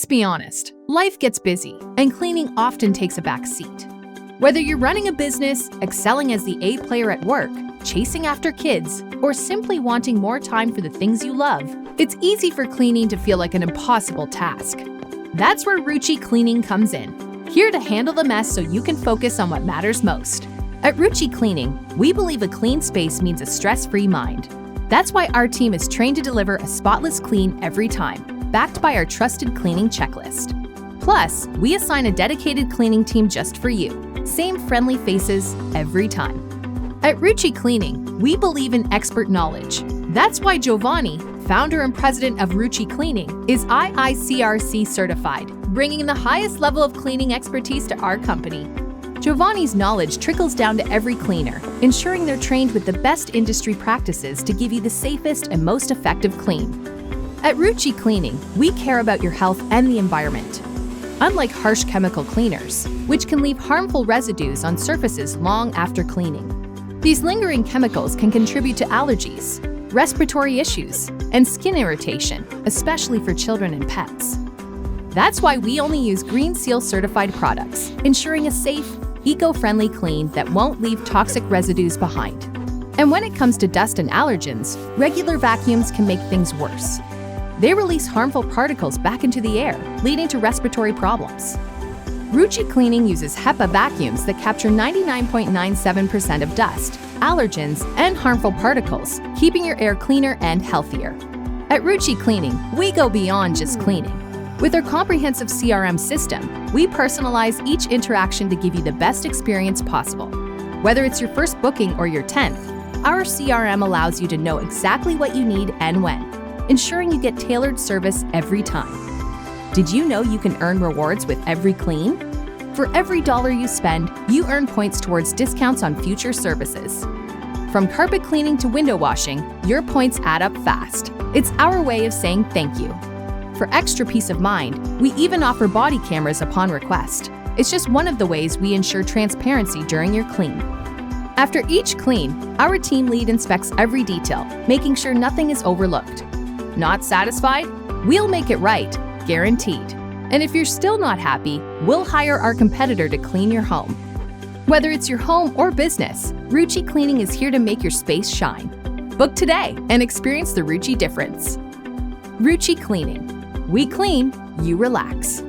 Let's be honest, life gets busy, and cleaning often takes a back seat. Whether you're running a business, excelling as the A player at work, chasing after kids, or simply wanting more time for the things you love, it's easy for cleaning to feel like an impossible task. That's where Roocci Cleaning comes in, here to handle the mess so you can focus on what matters most. At Roocci Cleaning, we believe a clean space means a stress-free mind. That's why our team is trained to deliver a spotless clean every time, backed by our trusted cleaning checklist. Plus, we assign a dedicated cleaning team just for you. Same friendly faces every time. At Roocci Cleaning, we believe in expert knowledge. That's why Jovany, founder and president of Roocci Cleaning, is IICRC certified, bringing the highest level of cleaning expertise to our company. Jovany's knowledge trickles down to every cleaner, ensuring they're trained with the best industry practices to give you the safest and most effective clean. At Roocci Cleaning, we care about your health and the environment. Unlike harsh chemical cleaners, which can leave harmful residues on surfaces long after cleaning. These lingering chemicals can contribute to allergies, respiratory issues, and skin irritation, especially for children and pets. That's why we only use Green Seal certified products, ensuring a safe, eco-friendly clean that won't leave toxic residues behind. And when it comes to dust and allergens, regular vacuums can make things worse. They release harmful particles back into the air, leading to respiratory problems. Roocci Cleaning uses HEPA vacuums that capture 99.97% of dust, allergens, and harmful particles, keeping your air cleaner and healthier. At Roocci Cleaning, we go beyond just cleaning. With our comprehensive CRM system, we personalize each interaction to give you the best experience possible. Whether it's your first booking or your 10th, our CRM allows you to know exactly what you need and when, ensuring you get tailored service every time. Did you know you can earn rewards with every clean? For every dollar you spend, you earn points towards discounts on future services. From carpet cleaning to window washing, your points add up fast. It's our way of saying thank you. For extra peace of mind, we even offer body cameras upon request. It's just one of the ways we ensure transparency during your clean. After each clean, our team lead inspects every detail, making sure nothing is overlooked. Not satisfied? We'll make it right, guaranteed. And if you're still not happy, we'll hire our competitor to clean your home. Whether it's your home or business, Roocci Cleaning is here to make your space shine. Book today and experience the Roocci difference. Roocci Cleaning. We clean, you relax.